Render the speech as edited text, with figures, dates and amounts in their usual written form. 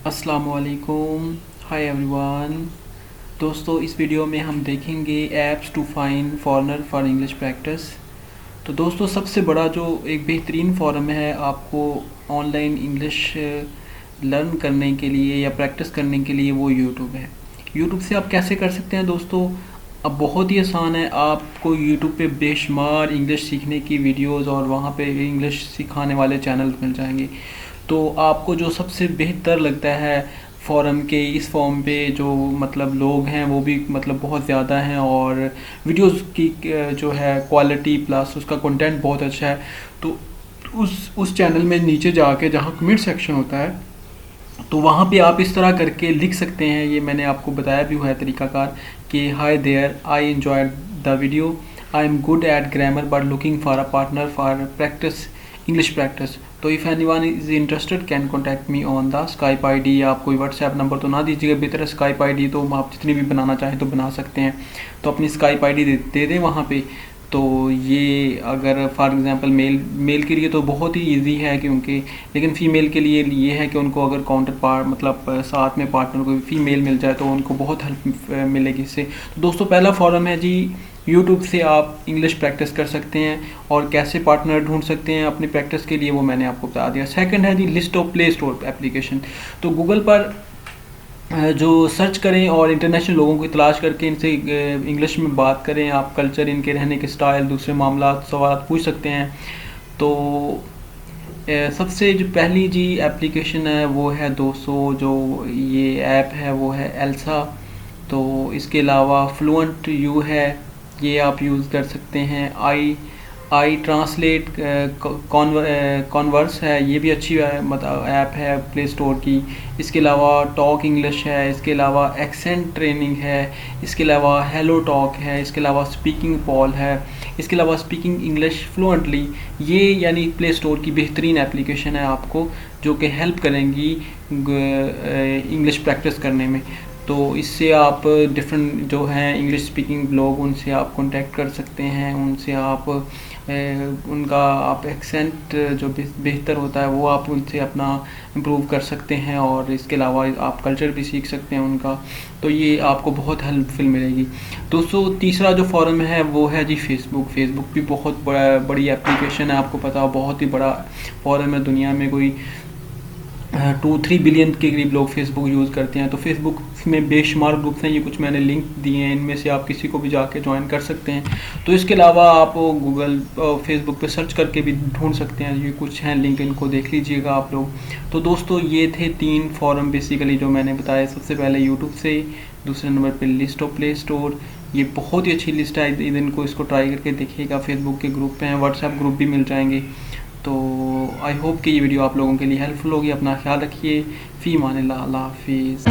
अस्सलामुअलैकुम, hi everyone. दोस्तों, इस वीडियो में हम देखेंगे apps to find foreigner for English practice. तो दोस्तों, सबसे बड़ा जो एक बेहतरीन फोरम है आपको ऑनलाइन इंग्लिश लर्न करने के लिए या प्रैक्टिस करने के लिए, वो यूट्यूब है। यूट्यूब से आप कैसे कर सकते हैं दोस्तों? अब बहुत ही आसान है। आपको यूट्यूब पे बेशुमार इंग्लिश सीखने की वीडियोस और वहाँ पे इंग्लिश सिखाने वाले चैनल मिल जाएंगे। तो आपको जो सबसे बेहतर लगता है फ़ोरम के, इस फॉर्म पे जो मतलब लोग हैं वो भी मतलब बहुत ज़्यादा हैं और वीडियोस की जो है क्वालिटी प्लस उसका कंटेंट बहुत अच्छा है। तो उस चैनल में नीचे जाके जहाँ कमेंट सेक्शन होता है, तो वहाँ पे आप इस तरह करके लिख सकते हैं। ये मैंने आपको बताया भी हुआ है तरीकाकार कि hi there, I enjoyed the video, I am good at grammar but looking for a partner for practice English practice. तो if anyone is interested can contact me on the Skype ID. आप कोई WhatsApp number तो ना दीजिएगा, बेहतर है Skype ID, तो आप जितनी भी बनाना चाहें तो बना सकते हैं। तो अपनी स्काइप आईडी दे दें वहाँ पे। तो ये अगर फॉर एग्ज़ाम्पल मेल के लिए तो बहुत ही इजी है, क्योंकि लेकिन फ़ीमेल के लिए ये है कि उनको अगर काउंटर पार्ट मतलब साथ में पार्टनर को फ़ीमेल मिल जाए तो उनको बहुत हेल्प मिलेगी इससे। तो दोस्तों, पहला फॉरम है जी यूट्यूब से आप इंग्लिश प्रैक्टिस कर सकते हैं और कैसे पार्टनर ढूंढ सकते हैं अपनी प्रैक्टिस के लिए, वो मैंने आपको बता दिया। सेकंड है जी list of Play Store application. तो गूगल पर जो सर्च करें और इंटरनेशनल लोगों की तलाश करके इनसे इंग्लिश में बात करें। आप कल्चर, इनके रहने के स्टाइल, दूसरे मामला सवाल पूछ सकते हैं। तो सबसे जो पहली जी एप्लीकेशन है वो है दोस्तों, जो ये ऐप है वो है एल्सा। तो इसके अलावा फ्लुएंट यू है, ये आप यूज़ कर सकते हैं। आई ट्रांसलेट कॉन्वर्स है, ये भी अच्छी मतलब ऐप है प्ले स्टोर की। इसके अलावा टॉक इंग्लिश है, इसके अलावा एक्सेंट ट्रेनिंग है, इसके अलावा हेलो टॉक है, इसके अलावा स्पीकिंग पॉल है, इसके अलावा स्पीकिंग इंग्लिश फ्लुएंटली। ये यानी प्ले स्टोर की बेहतरीन एप्लीकेशन है आपको, जो कि हेल्प करेंगी इंग्लिश प्रैक्टिस करने में। तो इससे आप डिफरेंट जो हैं इंग्लिश स्पीकिंग लोग, उनसे आप कांटेक्ट कर सकते हैं। उनसे आप उनका आप एक्सेंट जो बेहतर होता है वो आप उनसे अपना इम्प्रूव कर सकते हैं, और इसके अलावा आप कल्चर भी सीख सकते हैं उनका। तो ये आपको बहुत हेल्पफुल मिलेगी। दोस्तों, तीसरा जो फॉरम है वो है जी फेसबुक। फेसबुक भी बहुत बड़ी एप्लीकेशन है, आपको पता हो बहुत ही बड़ा फॉरम है। दुनिया में कोई 2-3 बिलियन के करीब लोग फेसबुक यूज़ करते हैं। तो फेसबुक में बेशुमार ग्रुप्स हैं, ये कुछ मैंने लिंक दिए हैं, इनमें से आप किसी को भी जाके ज्वाइन कर सकते हैं। तो इसके अलावा आप गूगल फेसबुक पे सर्च करके भी ढूंढ सकते हैं, ये कुछ हैं लिंक, इनको देख लीजिएगा आप लोग। तो दोस्तों, ये थे 3 फॉरम बेसिकली जो मैंने बताया। सबसे पहले यूट्यूब से, दूसरे नंबर पर लिस्ट ऑफ प्ले स्टोर, ये बहुत ही अच्छी लिस्ट है, इनको इसको ट्राई करके देखिएगा। फेसबुक के ग्रुप हैं, व्हाट्सएप ग्रुप भी मिल जाएंगे। तो आई होप कि ये वीडियो आप लोगों के लिए हेल्पफुल होगी। अपना ख्याल रखिए। फ़ी मानिल्लाह, अल्लाह हाफिज़।